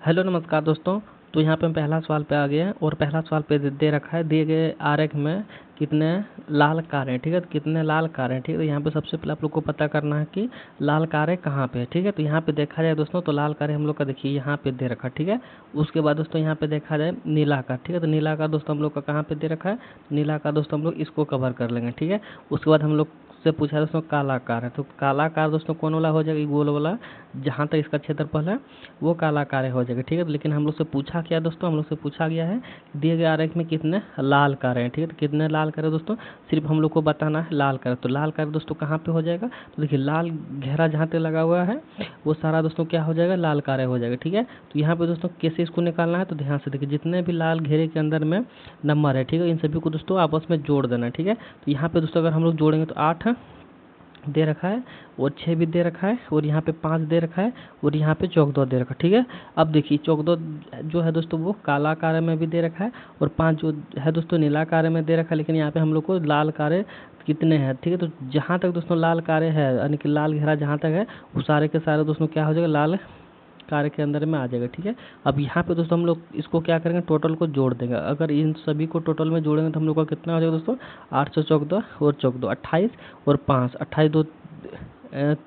Hello नमस्कार दोस्तों। तो यहाँ पे हम पहला सवाल पे आ गए हैं और पहला सवाल पे दे रखा है दिए गए आरेख में कितने लाल कारें हैं। ठीक है, तो कितने लाल कारें हैं। ठीक है, तो यहाँ पे सबसे पहले आप लोग को पता करना है कि लाल कारें कहाँ पे है। ठीक है, तो यहाँ पे देखा जाए दोस्तों तो लाल कारें हम लोग का देखिए यहाँ पे दे रखा है। ठीक है, उसके बाद दोस्तों यहाँ पे देखा जाए नीला कार। ठीक है, तो नीला कार दोस्तों हम लोग का कहाँ पे दे रखा है। नीला कार दोस्तों हम लोग इसको कवर कर लेंगे। ठीक है, उसके बाद हम लोग से पूछा दोस्तों काला कार है, तो काला कार दोस्तों कौन वाला हो जाएगा, गोल वाला जहाँ तक इसका क्षेत्रफल है वो काला कारें हो जाएगा। ठीक है, लेकिन हम लोग से पूछा क्या दोस्तों, हम लोग से पूछा गया है दिए गए आरेख में कितने लाल कारें हैं। ठीक है, तो कितने लाल कारें दोस्तों सिर्फ हम लोग को बताना है लाल कारें। तो लाल कारें दोस्तों कहाँ पे हो जाएगा, तो देखिए लाल घेरा जहाँ तक लगा हुआ है वो सारा दोस्तों क्या हो जाएगा, लाल कारें हो जाएगा। ठीक है, तो यहाँ पे दोस्तों कैसे इसको निकालना है, तो ध्यान से देखिए जितने भी लाल घेरे के अंदर में नंबर है, ठीक है, इन सभी को दोस्तों आपस में जोड़ देना है। ठीक है, तो यहाँ पे दोस्तों अगर हम लोग जोड़ेंगे तो 8 दे रखा है और 6 भी दे रखा है और यहाँ पे 5 दे रखा है और यहाँ पे चौक 2 दे रखा है। ठीक है, अब देखिए चौक 2 जो है दोस्तों वो काला कारे में भी दे रखा है और 5 जो है दोस्तों नीला कारे में दे रखा है, लेकिन यहाँ पे हम लोग को लाल कारे कितने हैं। ठीक है, तो जहाँ तक दोस्तों लाल कारे है यानी कि लाल घेरा जहाँ तक है वो सारे के सारे दोस्तों क्या हो जाएगा, लाल कार के अंदर में आ जाएगा। ठीक है, अब यहाँ पे दोस्तों हम लोग इसको क्या करेंगे, टोटल को जोड़ देंगे। अगर इन सभी को टोटल में जोड़ेंगे तो हम लोग का कितना हो जाएगा दोस्तों, 8 चौक 2 और चौक 2 28 और 5 28 2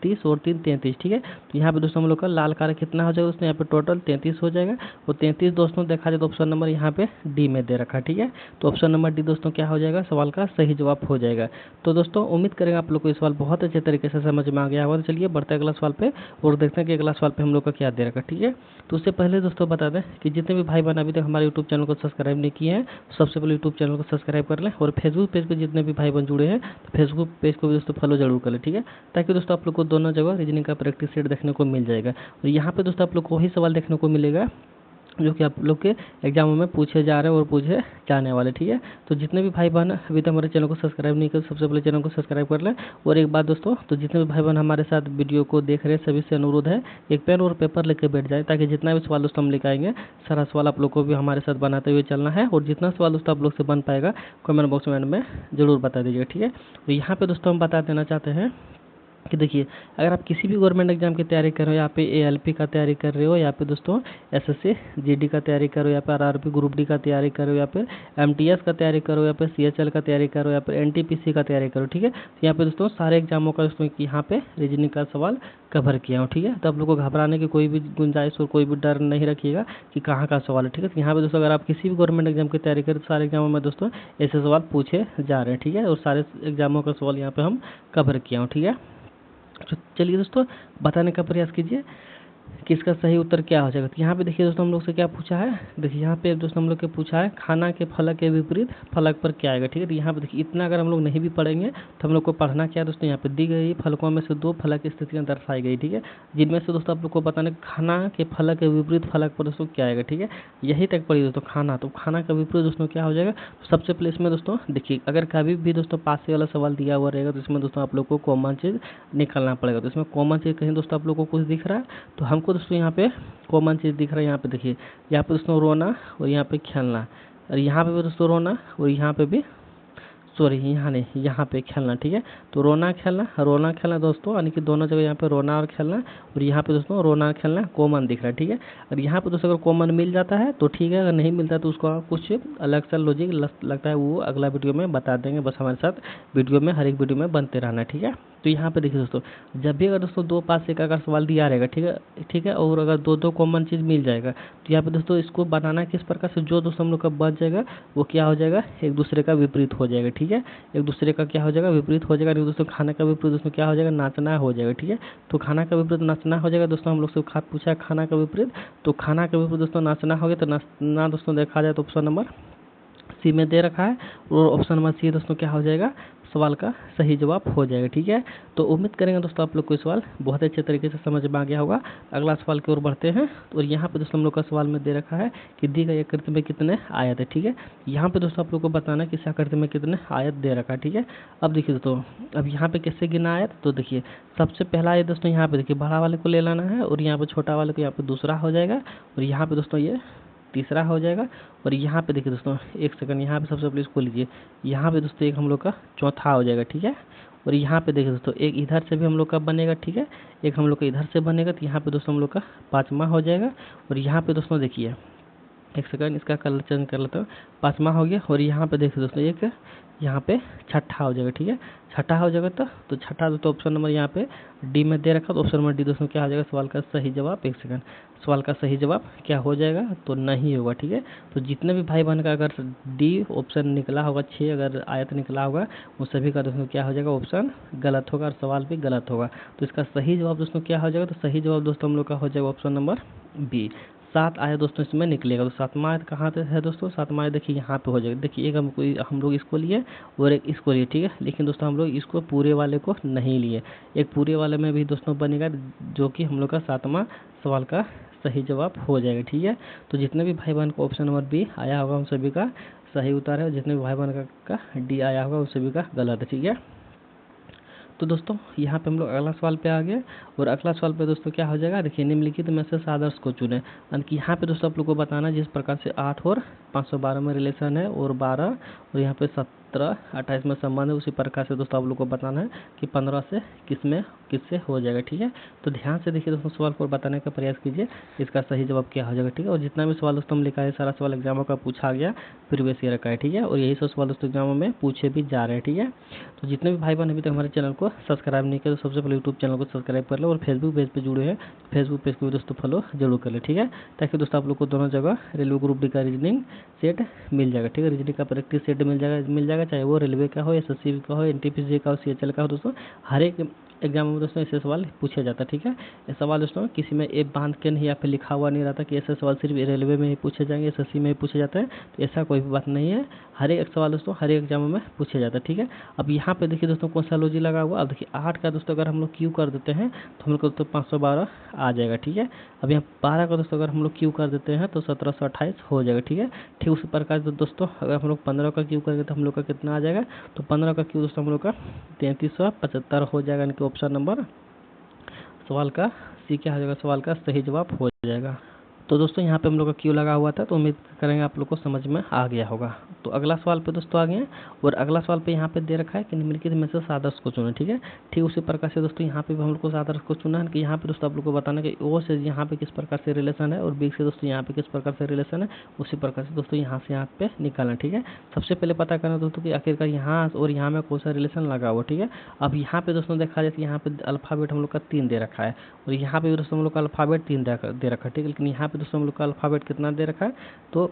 30 और 3 33। ठीक है, तो यहाँ पे दोस्तों हम लोग का लाल कार कितना हो जाएगा दोस्तों, यहाँ पे टोटल 33 हो जाएगा और 33 दोस्तों देखा जाए तो ऑप्शन नंबर यहाँ पे डी में दे रखा है। ठीक है, तो ऑप्शन नंबर डी दोस्तों क्या हो जाएगा, सवाल का सही जवाब हो जाएगा। तो दोस्तों उम्मीद करेंगे आप लोग को ये सवाल बहुत अच्छे तरीके से समझ में आ गया होगा। तो चलिए बढ़ते हैं अगला सवाल पे और देखते हैं कि अगला सवाल पे हम लोग का क्या दे रखा है। ठीक है, तो उससे पहले दोस्तों बता दें कि जितने भी भाई बहन अभी तक हमारे यूट्यूब चैनल को सब्सक्राइब नहीं किए हैं सबसे पहले यूट्यूब चैनल को सब्सक्राइब कर लें और फेसबुक पेज पर जितने भी भाई बहन जुड़े हैं तो फेसबुक पेज को भी दोस्तों फॉलो जरूर कर लें। ठीक है, ताकि दोस्तों आप लोग को दोनों जगह रीजनिंग का प्रैक्टिस सेट देखने को मिल जाएगा और यहाँ पे दोस्तों आप लोग को वही सवाल देखने को मिलेगा जो कि आप लोग के एग्जामों में पूछे जा रहे हैं और पूछे जाने वाले। ठीक है, तो जितने भी भाई बहन अभी तक हमारे चैनल को सब्सक्राइब नहीं कर सबसे पहले चैनल को सब्सक्राइब कर लें। और एक बात दोस्तों, तो जितने भी भाई बहन हमारे साथ वीडियो को देख रहे हैं सभी से अनुरोध है एक पेन और पेपर लेकर बैठ जाए, ताकि जितना भी सवाल दोस्तों हम लेकर आएंगे सारा सवाल आप लोग को भी हमारे साथ बनाते हुए चलना है और जितना सवाल दोस्तों आप लोग से बन पाएगा कमेंट बॉक्स में जरूर बता दीजिएगा। ठीक है, तो यहाँ पे दोस्तों हम बता देना चाहते हैं कि देखिए अगर आप किसी भी गवर्नमेंट एग्जाम की तैयारी कर रहे हो, यहाँ पे एएलपी का तैयारी कर रहे हो, यहाँ पे दोस्तों एसएससी जीडी का तैयारी कर रहे हो, यहाँ पे आरआरबी ग्रुप डी का तैयारी कर रहे हो, यहाँ पे एमटीएस का तैयारी करो, यहाँ पे सीएचएल का तैयारी करो, यहाँ पे एनटीपीसी का तैयारी करो। ठीक है, तो यहाँ पे दोस्तों सारे एग्जामों का दोस्तों यहाँ पे रीजनिंग का सवाल कवर किया हूँ। ठीक है, तो आप लोग को घबराने की कोई भी गुंजाइश और कोई भी डर नहीं रखिएगा कि कहाँ का सवाल है। ठीक है, तो यहाँ पे दोस्तों अगर आप किसी भी गवर्नमेंट एग्जाम की तैयारी करें तो सारे एग्जामों में दोस्तों ऐसे सवाल पूछे जा रहे हैं। ठीक है, और सारे एग्जामों का सवाल यहाँ पे हम कवर किया हूँ। ठीक है, तो चलिए दोस्तों बताने का प्रयास कीजिए कि इसका सही उत्तर क्या हो जाएगा। तो यहाँ पे देखिए दोस्तों हम लोग से क्या पूछा है, देखिए यहाँ पे दोस्तों हम लोग के पूछा है खाना के फलक के विपरीत फलक पर क्या आएगा। ठीक है, तो यहाँ पे देखिए इतना अगर हम लोग नहीं भी पढ़ेंगे तो हम लोग को पढ़ना क्या है दोस्तों, यहाँ पे दी गई फलकों में से 2 फलक की स्थितियाँ दर्शाई गई। ठीक है, जिनमें से दोस्तों आप लोग को बताना खाना के फलक के विपरीत फलक पर दोस्तों क्या आएगा। ठीक है, यही तक पढ़िए दोस्तों खाना, तो खाना का विपरीत दोस्तों क्या हो जाएगा। तो सबसे पहले इसमें दोस्तों देखिए अगर कभी भी दोस्तों पास से वाला सवाल दिया हुआ रहेगा तो इसमें दोस्तों आप लोग को कॉमन चीज़ निकालना पड़ेगा। तो इसमें कॉमन चीज़ कहीं दोस्तों आप लोग को कुछ दिख रहा है तो हमको दोस्तों यहाँ पे कॉमन चीज़ दिख रहा है। यहाँ पे देखिए यहाँ पे दोस्तों रोना और यहाँ पे खेलना और यहाँ पे भी दोस्तों रोना और यहाँ पे भी सॉरी यहाँ नहीं यहाँ पे खेलना। ठीक है, तो रोना खेलना दोस्तों यानी कि दोनों जगह यहाँ पे रोना और खेलना और यहाँ पे दोस्तों रोना खेलना कॉमन दिख रहा है। ठीक है, और यहाँ पे दोस्तों अगर कॉमन मिल जाता है तो ठीक है, अगर नहीं मिलता है तो उसको आप कुछ अलग सा लॉजिक लगता है वो अगला वीडियो में बता देंगे। बस हमारे साथ वीडियो में हर एक वीडियो में बनते रहना। ठीक है, तो यहाँ पे देखिए दोस्तों जब भी अगर दोस्तों 2 पास एक अगर सवाल दिया रहेगा ठीक है और अगर 2 कॉमन चीज़ मिल जाएगा तो यहाँ पे दोस्तों इसको बनाना किस प्रकार से, जो दोस्तों हम लोग का बच जाएगा वो क्या हो जाएगा, एक दूसरे का विपरीत हो जाएगा। ठीक है, एक दूसरे का क्या हो जाएगा, विपरीत हो जाएगा। दोस्तों खाना का विपरीत दोस्तों क्या हो जाएगा, नाचना हो जाएगा। ठीक है, तो खाना का विपरीत नाचना हो जाएगा। दोस्तों हम लोग से पूछा है खाना का विपरीत, तो खाना का विपरीत दोस्तों नाचना हो गया। तो नाचना दोस्तों देखा जाए तो ऑप्शन नंबर सी में दे रखा है और ऑप्शन नंबर सी दोस्तों क्या हो जाएगा, सवाल का सही जवाब हो जाएगा। ठीक है, तो उम्मीद करेंगे दोस्तों आप लोग को सवाल बहुत अच्छे तरीके से समझ में आ गया होगा। अगला सवाल की ओर बढ़ते हैं और यहाँ पे दोस्तों हम लोग का सवाल में दे रखा है कि दी गई आकृति में कितने आयत है। ठीक है, यहाँ पे दोस्तों आप लोग को बताना है कि इस आकृति में कितने आयत दे रखा है। ठीक है, अब देखिए दोस्तों अब यहाँ पे कैसे गिना आयत, तो देखिए सबसे पहला आयत दोस्तों यहाँ पे देखिए बड़ा वाले को ले लाना है और यहाँ पे छोटा वाले को यहाँ पे दूसरा हो जाएगा और यहाँ पे दोस्तों ये तीसरा हो जाएगा और यहाँ पे देखिए दोस्तों एक सेकंड यहाँ पे सबसे पहले इसको लीजिए, यहाँ पे दोस्तों एक हम लोग का चौथा हो जाएगा। ठीक है, और यहाँ पे देखिए दोस्तों एक इधर से भी हम लोग का बनेगा, ठीक है, एक हम लोग का इधर से बनेगा, तो यहाँ पे दोस्तों हम लोग का 5वां हो जाएगा। और यहाँ पे दोस्तों देखिए, एक सेकंड इसका कलर चेंज कर लेता हूँ, 5वां हो गया। और यहाँ पे देखिए दोस्तों एक यहाँ पे छठा हो जाएगा, ठीक है, छठा हो जाएगा। तो छठा दोस्तों ऑप्शन नंबर यहाँ पे डी में दे रखा, तो ऑप्शन नंबर डी दोस्तों क्या हो जाएगा सवाल का सही जवाब। एक सेकंड, सवाल का सही जवाब क्या हो जाएगा, तो नहीं होगा, ठीक है। तो जितने भी भाई बहन का अगर डी ऑप्शन निकला होगा, 6 अगर आयत निकला होगा, वो सभी का दोस्तों क्या हो जाएगा, ऑप्शन गलत होगा और सवाल भी गलत होगा। तो इसका सही जवाब दोस्तों क्या हो जाएगा, तो सही जवाब दोस्तों हम लोग का हो जाएगा ऑप्शन नंबर बी। 7 आयत दोस्तों इसमें निकलेगा। तो 7वां आयत कहाँ पे है दोस्तों, 7वां आयत देखिए यहाँ पे हो जाएगा। देखिए एक हम लोग इसको लिए और एक इसको लिए, ठीक है, लेकिन दोस्तों हम लोग इसको पूरे वाले को नहीं लिए। एक पूरे वाले में भी दोस्तों बनेगा, जो कि हम लोग का 7वां सवाल का सही जवाब हो जाएगा, ठीक है। तो जितने भी भाई बहन को ऑप्शन नंबर बी आया होगा उन सभी का सही उत्तर है, और जितने भी भाई बहन का डी आया होगा उन सभी का गलत है, ठीक है। तो दोस्तों यहाँ पे हम लोग अगला सवाल पे आ गए, और अगला सवाल पे दोस्तों क्या हो जाएगा, देखिए निम्नलिखित में से सादृश को चुने। यानी कि यहाँ पे दोस्तों आप लोग को बताना जिस प्रकार से 8 और 512 में रिलेशन है, और 12 और यहाँ पे 17 28 में संबंध है, उसी प्रकार से दोस्तों आप लोग को बताना है कि 15 से किससे हो जाएगा, ठीक है। तो ध्यान से देखिए दोस्तों, सवाल को बताने का प्रयास कीजिए, इसका सही जवाब क्या हो जाएगा, ठीक है। और जितना भी सवाल दोस्तों हम लिखा है सारा सवाल एग्जामों का पूछा गया, प्रीवियस ईयर का है, ठीक है, और यही सब सवाल दोस्तों एग्जामों में पूछे भी जा रहे हैं, ठीक है। तो जितने भी भाई बहन अभी तक हमारे चैनल को सब्सक्राइब नहीं किया, तो सबसे पहले यूट्यूब चैनल को सब्सक्राइब कर लो, और फेसबुक पेज पे जुड़े हैं फेसबुक पेज को भी दोस्तों फॉलो जरूर कर ले, ठीक है, ताकि दोस्तों आप लोग को दोनों जगह रेलवे ग्रुप डी का रीजनिंग सेट मिल जाएगा, ठीक है, रीजनिंग का प्रैक्टिस सेट मिल जाएगा, चाहे वो रेलवे का हो, एसएससी का हो, एनटीपीसी का हो, सीएचएल का हो, दोस्तों हर एक एग्जाम में दोस्तों ऐसे सवाल पूछा जाता है, ठीक है। ये सवाल दोस्तों किसी में ए बांध के नहीं, यहाँ पे लिखा हुआ नहीं रहता कि ऐसे सवाल सिर्फ रेलवे में ही पूछे जाएंगे, एसएससी में ही पूछे जाता है, तो ऐसा कोई भी बात नहीं है। हर एक सवाल दोस्तों हर एक एग्जाम में पूछा जाता है, ठीक है। अब यहाँ पे देखिए दोस्तों कौन सा लॉजिक लगा हुआ, अब देखिए 8 का दोस्तों अगर हम लोग क्यू कर देते हैं तो हम लोग को दोस्तों 512 आ जाएगा, ठीक है। अब यहाँ 12 का दोस्तों अगर हम लोग क्यू कर देते हैं तो 1728 हो जाएगा, ठीक है। ठीक उसी प्रकार से दोस्तों अगर हम लोग 15 का क्यू करेंगे तो हम लोग का कितना आ जाएगा, तो 15 का क्यू दोस्तों हम लोग का 3375 हो जाएगा, यानी कि ऑप्शन नंबर सवाल का सी क्या हो जाएगा, सवाल का सही जवाब हो जाएगा। तो दोस्तों यहाँ पे हम लोग का क्यू लगा हुआ था, तो उम्मीद करेंगे आप लोग को समझ में आ गया होगा। तो अगला सवाल पे दोस्तों आ गए हैं, और अगला सवाल पे यहाँ पे दे रखा है कि निम्नलिखित में से सादृश को चुनें, ठीक है। ठीक उसी प्रकार से दोस्तों यहाँ पे भी हम लोग को सादृश को चुना है कि यहाँ पे दोस्तों आप लोग को बताना कि ओ से यहाँ पे किस प्रकार से रिलेशन है, और बी से दोस्तों यहाँ पे किस प्रकार से रिलेशन है, उसी प्रकार से दोस्तों यहाँ से यहाँ पे निकालना, ठीक है। सबसे पहले पता करना दोस्तों कि आखिरकार यहाँ और यहाँ में कौन सा रिलेशन लगा हुआ, ठीक है। अब यहाँ पे दोस्तों देखा जाए कि यहाँ पे अल्फाबेट हम लोग का 3 दे रखा है, और यहाँ पे दोस्तों हम लोग का अल्फाबेट 3 दे रखा है, ठीक है। लेकिन यहाँ पे दोस्तों हम लोग का अल्फाबेट कितना दे रखा है, तो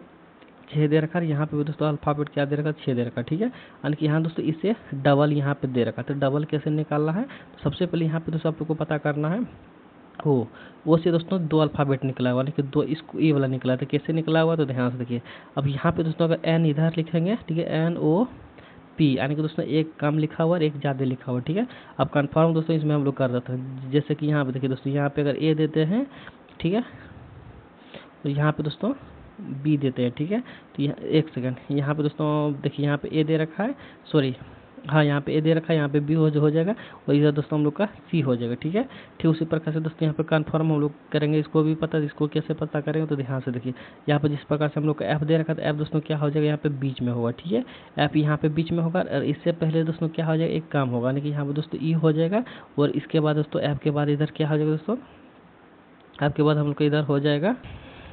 6 दे रखा है। यहाँ पे भी दोस्तों अल्फाबेट क्या दे रखा है, 6 दे रखा है, ठीक है। यानी कि यहाँ दोस्तों इससे डबल यहाँ पे दे रखा है, तो डबल कैसे निकालना है, तो सबसे पहले यहाँ पे दोस्तों आप लोग को पता करना है वो से दोस्तों 2 अल्फाबेट निकला हुआ, लेकिन 2 इसको ए वाला निकला, तो कैसे निकला हुआ, तो ध्यान से देखिए। अब यहाँ पे दोस्तों अगर एन इधर लिखेंगे, ठीक है, एन ओ पी, यानी कि दोस्तों एक कम लिखा हुआ और एक ज़्यादा लिखा हुआ, ठीक है। अब कन्फर्म दोस्तों इसमें हम लोग कर देते हैं, जैसे कि यहाँ पे देखिए दोस्तों, यहाँ पे अगर ए देते हैं, ठीक है, तो यहाँ पे दोस्तों बी देते हैं, ठीक है। तो यहाँ एक सेकंड, यहाँ पे दोस्तों देखिए यहाँ पे ए दे रखा है, सॉरी हाँ यहाँ पे ए दे रखा है, यहाँ पे बी हो जाएगा, और इधर दोस्तों हम लोग का सी हो जाएगा, ठीक है। ठीक उसी प्रकार से दोस्तों यहाँ पे कन्फर्म हम लोग करेंगे, इसको भी पता, इसको कैसे पता करेंगे, तो ध्यान से देखिए यहाँ पे जिस प्रकार से हम लोग का एफ दे रखा है, तो एफ दोस्तों क्या हो जाएगा, यहाँ पे बीच में होगा, ठीक है। एफ यहाँ पे बीच में होगा, और इससे पहले दोस्तों क्या हो जाएगा, एक काम होगा, यानी कि यहाँ पे दोस्तों ई हो जाएगा, और इसके बाद दोस्तों एफ के बाद इधर क्या हो जाएगा दोस्तों, एफ के बाद हम लोग का इधर हो जाएगा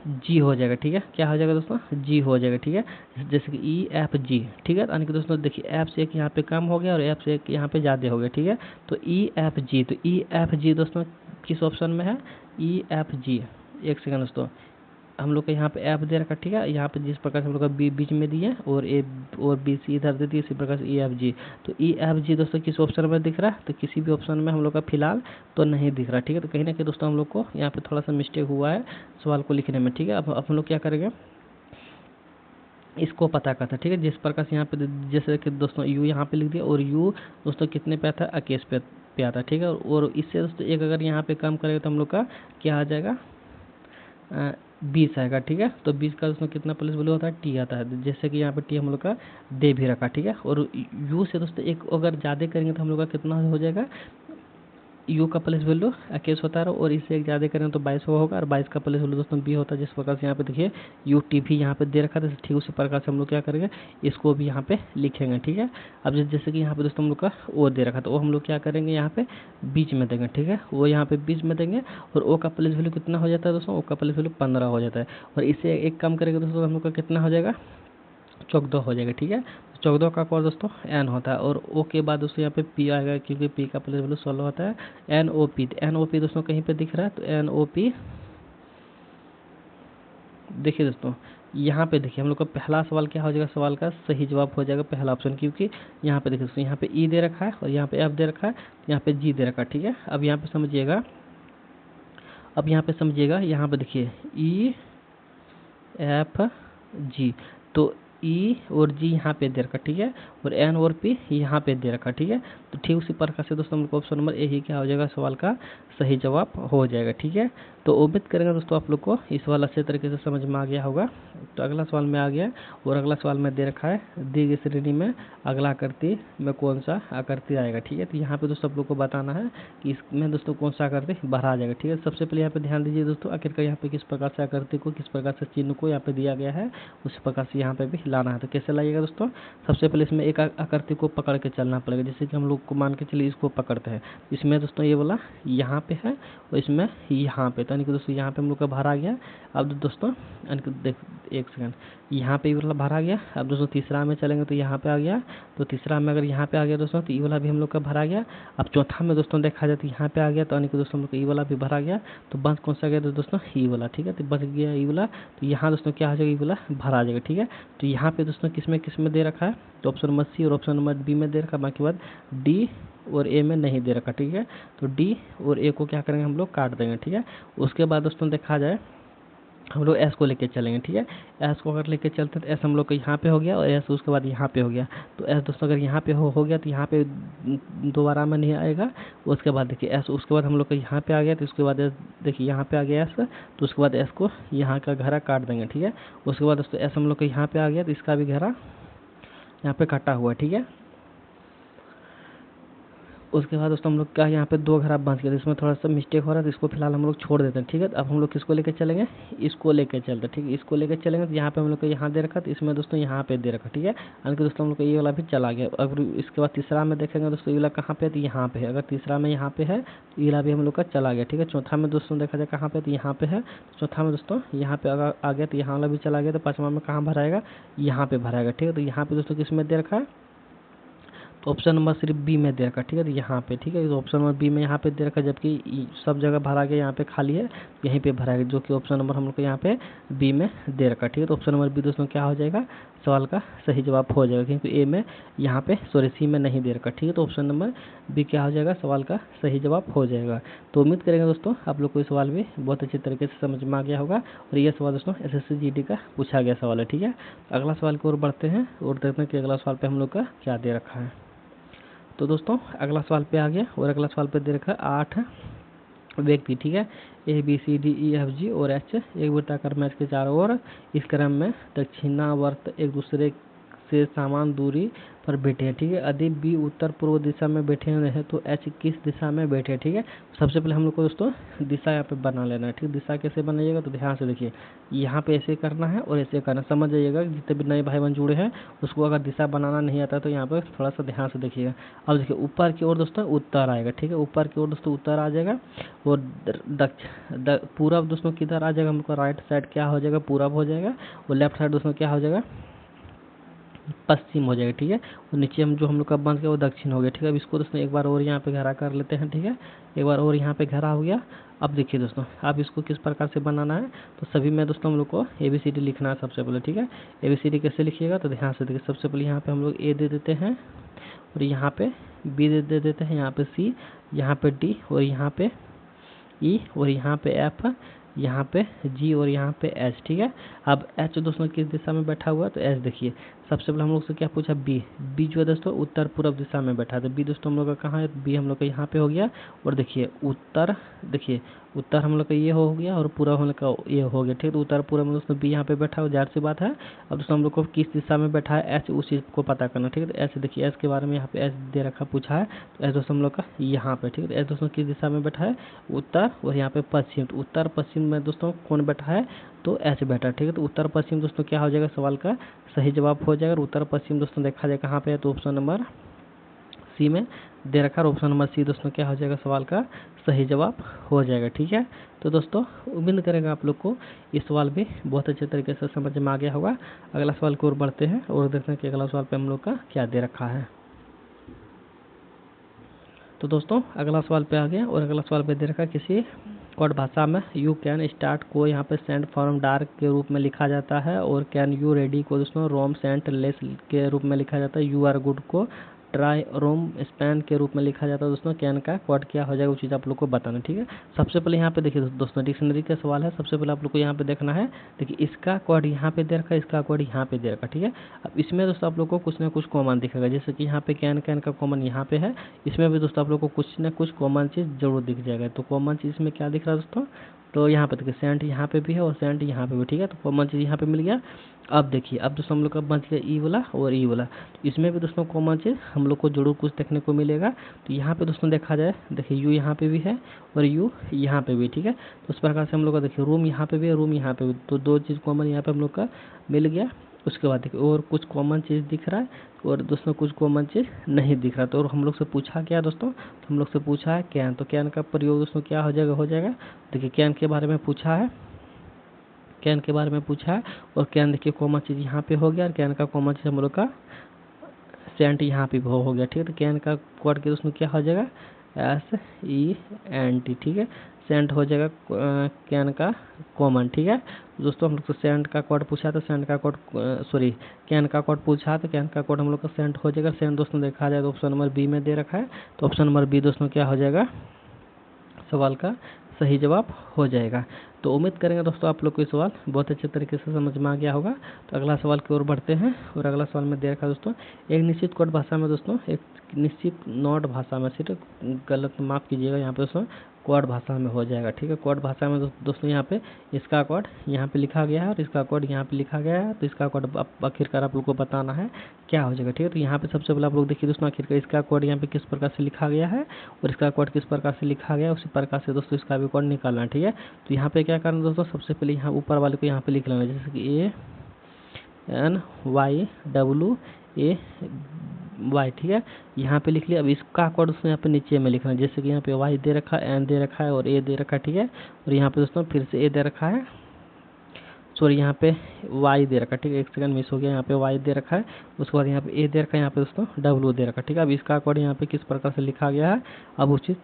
जी हो जाएगा, ठीक है। क्या हो जाएगा दोस्तों, जी हो जाएगा, ठीक है, जैसे कि ई एफ जी, ठीक है। यानी कि दोस्तों देखिए एफ से एक यहाँ पे कम हो गया और एफ से एक यहाँ पे ज़्यादा हो गया, ठीक है। तो ई एफ जी, तो ई एफ जी दोस्तों किस ऑप्शन में है, ई एफ जी। एक सेकंड दोस्तों, हम लोग का यहाँ पे एफ दे रखा, ठीक है, यहाँ पे जिस प्रकार से हम लोग का बी बीच में दिए और ए और बी सी इधर दे दिए, इसी प्रकार से ई एफ जी। तो ई एफ जी दोस्तों किस ऑप्शन में दिख रहा है, तो किसी भी ऑप्शन में हम लोग का फिलहाल तो नहीं दिख रहा, ठीक है। तो कहीं ना कहीं दोस्तों हम लोग को यहाँ पे थोड़ा सा मिस्टेक हुआ है सवाल को लिखने में, ठीक है। अब हम लोग क्या करेंगे, इसको पता करता है, ठीक है। जिस प्रकार से यहाँ पे जैसे कि दोस्तों यू यहाँ पे लिख दिया, और यू दोस्तों कितने पे आता है, 21 पे आता है, ठीक है। और इससे दोस्तों एक अगर यहाँ पे कम करेगा तो हम लोग का क्या आ जाएगा, 20 आएगा, ठीक है। तो 20 का दोस्तों कितना प्लस वैल्यू होता है, टी आता है, जैसे कि यहाँ पे टी हम लोग का दे भी रखा, ठीक है। और यू से दोस्तों एक अगर ज़्यादा करेंगे तो हम लोग का कितना हो जाएगा, यू का प्लेस वैल्यू 21 होता है और इससे एक ज़्यादा करें तो 22 होगा और 22 का प्लेस वैल्यू दोस्तों बी होता है। जिस प्रकार से यहाँ पे देखिए यू टी भी यहाँ पे दे रखा है, ठीक उसी प्रकार से हम लोग क्या करेंगे, इसको भी यहाँ पे लिखेंगे, ठीक है। अब जैसे कि यहाँ पे दोस्तों हम लोग का ओ दे रखा, तो वो हम लोग क्या करेंगे, यहाँ पे बीच में देंगे, ठीक है। वो यहाँ पे बीच में देंगे और ओ का प्लेस वैल्यू कितना हो जाता है दोस्तों, ओ का प्लेस वैल्यू 15 हो जाता है। और इससे एक कम करेंगे दोस्तों हम लोग का कितना हो जाएगा, 14 हो जाएगा, ठीक है। 14 का कॉल दोस्तों एन होता है और ओ के बाद दोस्तों यहाँ पे पी आएगा, क्योंकि पी का प्लेस वैल्यू 16 होता है। N O P, N O P दोस्तों कहीं पे दिख रहा है, तो एन ओ पी देखिए दोस्तों, यहाँ पे देखिए हम लोग का पहला सवाल क्या हो जाएगा, सवाल का सही जवाब हो जाएगा पहला ऑप्शन, क्योंकि यहाँ पे देखिए दोस्तों यहाँ पे ई दे रखा है और यहाँ पे एफ दे रखा है, यहाँ पे जी दे रखा है, ठीक है। अब यहाँ पे समझिएगा, अब यहाँ पे समझिएगा, यहाँ पे देखिए ई एफ जी, तो ई और जी यहाँ पे दे रखा, ठीक है, और एन और पी यहाँ पे दे रखा, ठीक है। तो ठीक उसी प्रकार से दोस्तों हम लोग ऑप्शन नंबर ए ही क्या हो जाएगा, सवाल का सही जवाब हो जाएगा, ठीक है। तो उम्मीद करेंगे दोस्तों आप लोग को ये सवाल अच्छे तरीके से समझ में आ गया होगा। तो अगला सवाल में आ गया और अगला सवाल में दे रखा है, दी गई श्रेणी में अगला आकृति में कौन सा आकृति आएगा, ठीक है। तो यहाँ पे दोस्तों आप लोग को बताना है कि इसमें दोस्तों कौन सा आकृति बाहर आ जाएगा, ठीक है। सबसे पहले यहाँ पे ध्यान दीजिए दोस्तों, आखिरकार यहाँ पे किस प्रकार से आकृति को, किस प्रकार से चिन्ह को यहाँ पे दिया गया है, उसी प्रकार से यहाँ पे भी लाना है। तो कैसे लाइएगा दोस्तों, सबसे पहले इसमें एक आकृति को पकड़ के चलना पड़ेगा। जैसे कि हम लोग को मान के चलिए इसको पकड़ते हैं, इसमें दोस्तों ये वाला यहाँ पे है और इसमें यहाँ पे, तो यानी कि दोस्तों यहाँ पे हम लोग का बाहर आ गया। अब दोस्तों देख एक सेकंड, यहाँ पे ये वाला बाहर आ गया। अब दोस्तों तीसरा में चलेंगे तो यहाँ पे आ गया, तो तीसरा में अगर यहाँ पे आ गया दोस्तों तो ये वाला भी हम लोग का भरा आ गया। अब चौथा में दोस्तों देखा जाए तो यहाँ पे आ गया, तो यानी कि दोस्तों हम लोग का ये वाला भी भरा गया। तो बस कौन सा गया तो दोस्तों ये वाला, ठीक है। तो बच गया ये वाला, तो यहाँ दोस्तों क्या हो जाएगा, ये वाला भरा आ जाएगा, ठीक है। तो यहाँ पे दोस्तों किस में दे रखा है, तो ऑप्शन नंबर सी और ऑप्शन नंबर बी में दे रखा, बाकी बात डी और ए में नहीं दे रखा, ठीक है। तो डी और ए को क्या करेंगे हम लोग काट देंगे, ठीक है। उसके बाद दोस्तों देखा जाए हम लोग एस को लेके चलेंगे, ठीक है। एस को अगर लेके चलते हैं तो एस हम लोग का यहाँ पे हो गया और एस उसके बाद यहाँ पे हो गया। तो एस दोस्तों अगर यहाँ पे हो गया तो यहाँ पे दोबारा में नहीं आएगा। उसके बाद देखिए एस उसके बाद हम लोग का यहाँ पे आ गया, तो उसके बाद एस देखिए यहाँ पे आ गया एस, तो उसके बाद एस को यहाँ का घेरा काट देंगे, ठीक है। उसके बाद दोस्तों एस हम लोग का यहाँ पे आ गया, तो इसका भी घेरा यहाँ पे काटा हुआ, ठीक है। उसके बाद दोस्तों हम लोग क्या यहाँ पे दो घेरा बच गया, इसमें थोड़ा सा मिस्टेक हो रहा है, तो इसको फिलहाल हम लोग छोड़ देते हैं, ठीक है। अब हम लोग किसको लेके चलेंगे, इसको लेके चलते हैं, ठीक है। इसको लेके चलेंगे तो यहाँ पे हम लोग को यहाँ दे रखा, तो इसमें दोस्तों यहाँ पे दे रखा, ठीक है। यानी कि दोस्तों हम लोग को ये वाला भी चला गया। अगर इसके बाद तीसरा में देखेंगे दोस्तों ये वाला कहाँ पे है, तो यहाँ पे है। अगर तीसरा में यहाँ पे है तो ये वाला भी हम लोग का चला गया, ठीक है। चौथा में दोस्तों देखा जाए कहाँ पे, तो यहाँ पे है। चौथा में दोस्तों यहाँ पे अगर आ गया तो यहाँ वाला भी चला गया। तो पाँचवा में कहाँ भराएगा, यहाँ पे भराएगा, ठीक है। तो यहाँ पे दोस्तों किस में दे रखा है, तो ऑप्शन नंबर सिर्फ बी में दे रखा, ठीक है। तो यहाँ पे ठीक है, तो ऑप्शन नंबर बी में यहाँ पे दे रखा, जबकि सब जगह भरा गया, यहाँ पे खाली है, यहीं पे भरा गया, जो कि ऑप्शन नंबर हम लोग को यहाँ पे बी में दे रखा, ठीक है। तो ऑप्शन नंबर बी दोस्तों क्या हो जाएगा, सवाल का सही जवाब हो जाएगा, क्योंकि ए में यहाँ पे सॉरी सी में नहीं दे रखा, ठीक है। तो ऑप्शन नंबर बी क्या हो जाएगा, सवाल का सही जवाब हो जाएगा। तो उम्मीद करेंगे दोस्तों आप लोग को ये सवाल भी बहुत अच्छे तरीके से समझ में आ गया होगा और ये सवाल दोस्तों SSC GD का पूछा गया सवाल है, ठीक है। अगला सवाल की ओर बढ़ते हैं और देखते हैं कि अगला सवाल पे हम लोग का क्या दे रखा है। तो दोस्तों अगला सवाल पे आ गया और अगला सवाल पे दे रखा है 8 व्यक्ति, ठीक है, ABCDEFG और H एक वृत्ताकार मैच के चारों ओर इस क्रम में दक्षिणावर्त एक दूसरे से समान दूरी पर बैठे हैं, ठीक है। यदि B उत्तर पूर्व दिशा में बैठे हुए हैं तो H किस दिशा में बैठे हैं, ठीक है। सबसे पहले हम लोग को दोस्तों दिशा यहाँ पे बना लेना है, ठीक। दिशा कैसे बनाइएगा, तो ध्यान से देखिए, यहाँ पे ऐसे करना है और ऐसे करना, समझ जाइएगा। जितने भी नए भाई बहन जुड़े हैं उसको अगर दिशा बनाना नहीं आता तो यहाँ पे थोड़ा सा ध्यान से देखिएगा। अब देखिए ऊपर की ओर दोस्तों उत्तर आएगा, ठीक है। ऊपर की ओर दोस्तों उत्तर आ जाएगा और पूरब दोस्तों किधर आ जाएगा, हम लोग का राइट साइड क्या हो जाएगा, पूरब हो जाएगा और लेफ्ट साइड दोस्तों क्या हो जाएगा, पश्चिम हो जाएगा, ठीक है। और नीचे हम लोग का बन गया वो दक्षिण हो गया, ठीक है। अब इसको दोस्तों एक बार और यहाँ पे घेरा कर लेते हैं, ठीक है। एक बार और यहाँ पे घेरा हो गया। अब देखिए दोस्तों अब इसको किस प्रकार से बनाना है, तो सभी में दोस्तों हम लोग को ABCD लिखना है सबसे पहले, ठीक है। ABCD कैसे लिखिएगा, तो ध्यान से देखिए, सबसे पहले यहाँ पे हम लोग A दे देते हैं और यहाँ पे B दे देते हैं, यहाँ पे C, यहाँ पे D और यहाँ पे E और यहाँ पे F, यहाँ पे G और यहाँ पे H, ठीक है। अब H दोस्तों किस दिशा में बैठा हुआ है, तो H देखिए सबसे पहले हम लोग से क्या पूछा, B जो है दोस्तों उत्तर पूर्व दिशा में बैठा है। तो B दोस्तों हम लोग का कहाँ है, B हम लोग का यहाँ पे हो गया और देखिए उत्तर, देखिए उत्तर हम लोग का ये हो गया और पूरा हम लोग का ये हो गया, ठीक है। तो उत्तर पूरा में दोस्तों बी यहाँ पे बैठा है, जाहिर सी बात है। अब दोस्तों हम लोग को किस दिशा में बैठा है एच, उस चीज़ को पता करना, ठीक है। तो एच देखिए, एच के बारे में यहाँ पे एच दे रखा पूछा है, तो एच दोस्तों हम लोग का यहाँ पे, ठीक है। तो एच दोस्तों किस दिशा में बैठा है, उत्तर और यहाँ पे पश्चिम। तो उत्तर पश्चिम में दोस्तों कौन बैठा है, तो एच बैठा है, ठीक है। तो उत्तर पश्चिम दोस्तों क्या हो जाएगा, सवाल का सही जवाब हो जाएगा। उत्तर पश्चिम दोस्तों देखा जाए कहाँ पे है, तो ऑप्शन नंबर सी में दे रखा है। ऑप्शन नंबर सी दोस्तों क्या हो जाएगा, सवाल का सही जवाब हो जाएगा, ठीक है। तो दोस्तों उम्मीद करेंगे आप लोग को ये सवाल भी बहुत अच्छे तरीके से समझ में आ गया होगा। अगला सवाल की ओर बढ़ते हैं और देखते हैं कि अगला सवाल पे हम लोग का क्या दे रखा है। तो दोस्तों अगला सवाल पे आ गया और अगला सवाल पे दे रखा है किसी कोड भाषा में यू कैन स्टार्ट को यहाँ पे सेंड फ्रॉम डार्क के रूप में लिखा जाता है, और कैन यू रेडी को दोस्तों रोम सेंट लेस के रूप में लिखा जाता है, यू आर गुड को ट्राई रोम स्पैन के रूप में लिखा जाता है। दोस्तों कैन का कोड क्या हो जाएगा, वो चीज़ आप लोग को बताना, ठीक है। सबसे पहले यहाँ पे देखिए दोस्तों डिक्शनरी का सवाल है। सबसे पहले आप लोग को यहाँ पे देखना है, देखिए इसका कोड यहाँ पे दे रखा है, इसका कोड यहाँ पे दे रखा है, ठीक है। अब इसमें दोस्तों आप लोग को कुछ ना कुछ कॉमन दिखेगा, जैसे कि यहाँ पे कैन कैन का कॉमन यहाँ पे है, इसमें भी दोस्तों आप लोग को कुछ ना कुछ कॉमन चीज़ जरूर दिख जाएगा। तो कॉमन चीज़ में क्या दिख रहा है दोस्तों, तो यहाँ पे देखिए सेंट यहाँ पे भी है और सेंट यहाँ पे भी, ठीक है। तो कॉमन चीज़ यहाँ पे मिल गया। अब देखिए अब दोस्तों हम लोग का बच गया ई वाला और ई वाला, इसमें भी दोस्तों कॉमन चीज़ हम लोग को जरूर कुछ देखने को मिलेगा। तो यहाँ पे दोस्तों देखा जाए, देखिए यू यहाँ पे भी है और यू यहाँ पे भी, ठीक है। तो उस प्रकार से हम लोग का देखिए रूम यहाँ पे भी है, रूम यहाँ पे भी, तो दो चीज़ कॉमन यहाँ पे हम लोग का मिल गया। उसके बाद देखिए और कुछ कॉमन चीज़ दिख रहा है और दोस्तों कुछ कॉमन चीज़ नहीं दिख रहा। तो और हम लोग से पूछा क्या दोस्तों, तो हम लोग से पूछा है कैन, तो कैन का प्रयोग दोस्तों क्या हो जाएगा। देखिए कैन के बारे में पूछा है, कैन के बारे में पूछा है और कैन देखिए कॉमन चीज़ यहाँ पे हो गया और कैन का कॉमन चीज़ हम लोग का सेंट यहाँ पे हो गया, ठीक है। तो कैन का कोड के उसमें क्या हो जाएगा, SENT, ठीक है। सेंट हो जाएगा कैन का कॉमन, ठीक है। दोस्तों हम लोग को सेंट का कोड पूछा तो सेंट का कोड सॉरी कैन का कोड पूछा तो कैन का कोड हम लोग का सेंट हो जाएगा। सेंट दोस्तों देखा जाए तो ऑप्शन नंबर बी में दे रखा है, तो ऑप्शन नंबर बी दोस्तों क्या हो जाएगा, सवाल का सही जवाब हो जाएगा। तो उम्मीद करेंगे दोस्तों आप लोग को ये सवाल बहुत अच्छे तरीके से समझ में आ गया होगा। तो अगला सवाल की ओर बढ़ते हैं और अगला सवाल में दे रखा है दोस्तों, एक निश्चित कोड भाषा में दोस्तों, एक निश्चित नोट भाषा में, सिर्फ गलत माफ़ कीजिएगा यहाँ पे दोस्तों, कोड भाषा में हो जाएगा, ठीक है। कोड भाषा में दोस्तों यहाँ पे इसका कोड यहाँ पे लिखा गया है और इसका कोड यहाँ पे लिखा गया है। तो इसका कोड आखिरकार आप लोग को बताना है क्या हो जाएगा, ठीक है। तो यहाँ पे सबसे पहले आप लोग देखिए दोस्तों आखिरकार इसका कोड यहाँ पे किस प्रकार से लिखा गया है और इसका कोड किस प्रकार से लिखा गया है, उसी प्रकार से दोस्तों इसका भी कोड निकालना है, ठीक है। तो यहाँ पे क्या करना दोस्तों, सबसे पहले यहाँ ऊपर वाले को यहाँ पे लिख लेना, जैसे कि ANYWAY, ठीक है। यहाँ पे लिख लिया। अब इसका कोड दोस्तों यहाँ पे नीचे में लिखना है, जैसे कि यहाँ पे वाई दे रखा है, एन दे रखा है और ए दे रखा है, ठीक है। और यहाँ पे दोस्तों फिर से ए दे रखा है, सॉरी यहाँ पे वाई दे रखा है, ठीक है। एक सेकंड मिस हो गया, यहाँ पे वाई दे रखा है, उसके बाद यहाँ पे ए दे रखा है, यहाँ पे दोस्तों डब्ल्यू दे रखा है, ठीक है। अब इसका कोड यहाँ पे किस प्रकार से लिखा गया है, अब उस चीज़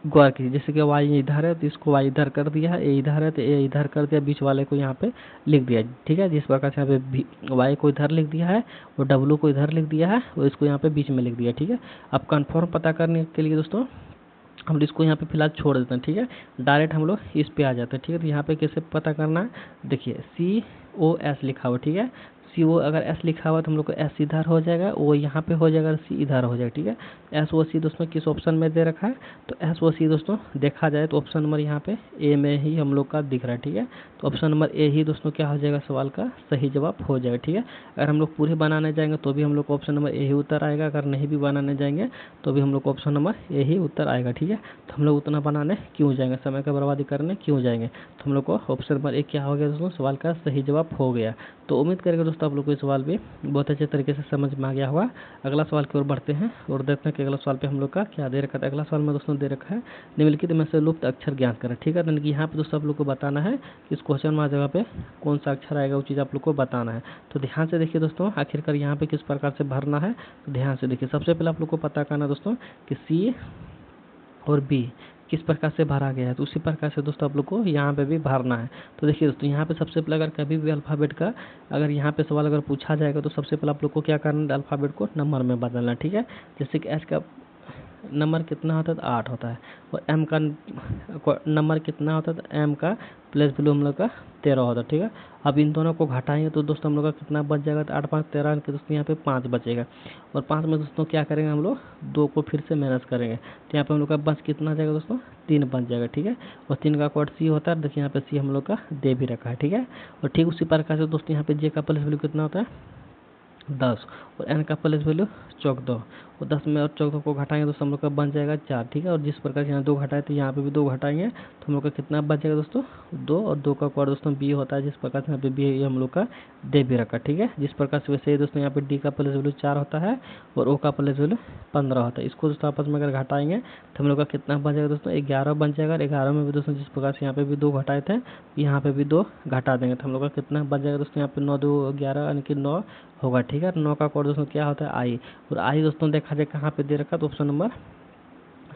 गौर कीजिए, जैसे कि वाई इधर है तो इसको वाई इधर कर दिया है, ए इधर है तो ए इधर कर दिया, बीच वाले को यहाँ पे लिख दिया, ठीक है। जिस प्रकार से यहाँ पे वाई को इधर लिख दिया है और डब्ल्यू को इधर लिख दिया है और इसको यहाँ पे बीच में लिख दिया, ठीक है। अब कन्फर्म पता करने के लिए दोस्तों हम इसको यहाँ पे फिलहाल छोड़ देते हैं, ठीक है। डायरेक्ट हम लोग इस पे आ जाते हैं, ठीक है। तो यहाँ पे कैसे पता करना है, देखिए COS लिखा हुआ, ठीक है। CO अगर S लिखा हुआ तो हम लोग को S इधर हो जाएगा, O यहाँ पे हो जाएगा, C इधर हो जाएगा, ठीक है। SOC दोस्तों किस ऑप्शन में दे रखा है, तो SOC दोस्तों देखा जाए तो ऑप्शन नंबर यहाँ पे A में ही हम लोग का दिख रहा है, ठीक है। तो ऑप्शन नंबर A ही दोस्तों क्या हो जाएगा, सवाल का सही जवाब हो जाएगा, ठीक है। अगर हम लोग पूरे बनाने जाएंगे तो भी हम लोग को ऑप्शन नंबर A ही उत्तर आएगा, अगर नहीं भी बनाने जाएंगे तो भी हम लोग को ऑप्शन नंबर A ही उत्तर आएगा, ठीक है। तो हम लोग उतना बनाने क्यों जाएंगे, समय का बर्बादी करने क्यों जाएंगे। तो हम लोग को ऑप्शन नंबर 1 क्या हो गया दोस्तों, सवाल का सही जवाब हो गया। तो उम्मीद करेंगे दोस्तों आप लोग को ये सवाल भी बहुत अच्छे तरीके से समझ में आ गया होगा। अगला सवाल की ओर बढ़ते हैं और देखते हैं कि अगला सवाल पे हम लोग का क्या दे रखा है। अगला सवाल में दोस्तों दे रखा है निम्नलिखित में से लुप्त अक्षर ज्ञात करें, ठीक है। तो यहाँ पे दोस्तों आप लोग को बताना है कि इस क्वेश्चन मार्क जगह पे कौन सा अक्षर आएगा, वो चीज़ आप लोग को बताना है। तो ध्यान से देखिए दोस्तों आखिरकार यहाँ पे किस प्रकार से भरना है, तो ध्यान से देखिए। सबसे पहले आप लोग को पता करना दोस्तों कि C और B किस प्रकार से भरा गया है, तो उसी प्रकार से दोस्तों आप लोग को यहाँ पे भी भरना है। तो देखिए दोस्तों यहाँ पे सबसे पहले अगर कभी भी अल्फ़ाबेट का अगर यहाँ पे सवाल अगर पूछा जाएगा तो सबसे पहले आप लोग को क्या करना है, अल्फ़ाबेट को नंबर में बदलना, ठीक है। जैसे कि नंबर कितना होता है, तो 8 होता है। और m का नंबर कितना होता है, तो m का प्लेस वैल्यू हम लोग का 13 होता है, ठीक है। अब इन दोनों को घटाएंगे तो दोस्तों हम लोग का कितना बच जाएगा, तो 8 5 13 के दोस्तों यहाँ पे 5 बचेगा। और 5 में दोस्तों क्या करेंगे हम लोग, 2 को फिर से माइनस करेंगे, तो यहाँ पे हम लोग का बच कितना जाएगा दोस्तों, 3 बच जाएगा, ठीक है। और 3 का कोड सी होता है, देखिए यहाँ पे सी हम लोग का दे भी रखा है, ठीक है। और ठीक उसी प्रकार से दोस्तों यहाँ पे जे का प्लेस वैल्यू कितना होता है, 10। और एन का प्लेस वैल्यू 14। और 10 में और 14 को घटाएंगे तो हम लोग का बन जाएगा 4, ठीक है। और जिस प्रकार से यहाँ 2 घटाए तो यहाँ पे भी 2 घटाएंगे तो हम लोग का कितना बच जाएगा दोस्तों, 2। और 2 का कोड दोस्तों बी होता है, जिस प्रकार से यहाँ पे बी हम लोग का दे भी रखा, ठीक है। जिस प्रकार से वैसे ही दोस्तों यहाँ पे डी का प्लेस वैल्यू 4 होता है और ओ का प्लेस वैल्यू 15 होता है। इसको दोस्तों आपस में अगर घटाएंगे तो हम लोग का कितना बच जाएगा दोस्तों, 11 बन जाएगा। 11 में भी दोस्तों जिस प्रकार से यहाँ पे भी 2 घटाए थे, यहाँ पे भी 2 घटा देंगे तो हम लोग का कितना बच जाएगा दोस्तों, यहाँ पे 9 2 11 यानी कि 9 होगा, ठीक है। 9 का कोड दोस्तों क्या होता है, आई। और आई दोस्तों देखा जाए कहाँ पे दे रखा है, तो ऑप्शन नंबर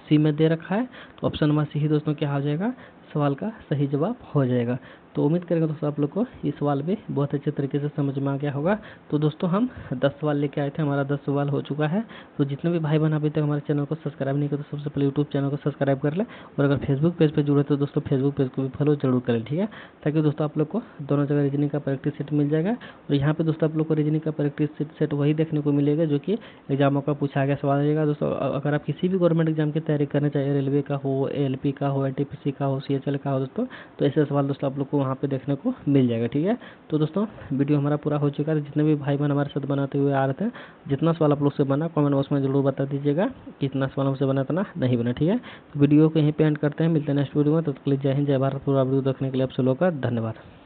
सी में दे रखा है। तो ऑप्शन नंबर सी ही दोस्तों क्या हो जाएगा, सवाल का सही जवाब हो जाएगा। तो उम्मीद करेंगे दोस्तों आप लोग को ये सवाल भी बहुत अच्छे तरीके से समझ में आ गया होगा। तो दोस्तों हम 10 सवाल लेके आए थे, हमारा 10 सवाल हो चुका है। तो जितने भी भाई बहन अभी तक हमारे चैनल को सब्सक्राइब नहीं करते, सबसे पहले यूट्यूब चैनल को सब्सक्राइब कर ले। और अगर फेसबुक पेज पर जुड़े तो दोस्तों फेसबुक पेज को भी फॉलो जरूर करें, ठीक है। ताकि दोस्तों आप लोग को दोनों जगह रीजनिंग का प्रैक्टिस सेट मिल जाएगा। और यहाँ पे दोस्तों आप लोग को रीजनिंग का प्रैक्टिस सेट वही देखने को मिलेगा जो कि एग्जामों का पूछा गया सवाल रहेगा। दोस्तों अगर आप किसी भी गवर्नमेंट एग्जाम की तैयारी करना चाहिए, रेलवे का हो, एलपी का हो, एनटीपीसी का हो, सीएचएल का हो दोस्तों, तो ऐसे सवाल दोस्तों आप लोग को वहाँ पे देखने को मिल जाएगा, ठीक है। तो दोस्तों वीडियो हमारा पूरा हो चुका है। जितने भी भाई बहन हमारे साथ बनाते हुए आ रहे थे, जितना सवाल आप लोग से बना कमेंट बॉक्स में जरूर बता दीजिएगा कितना सवाल हमसे बना, इतना नहीं बना, ठीक है। तो वीडियो को यहीं पे एंड करते हैं, मिलते हैं नेक्स्ट वीडियो में। तब तक के लिए जय हिंद, जय भारत। पूरा वीडियो देखने के लिए आप सब लोग का धन्यवाद।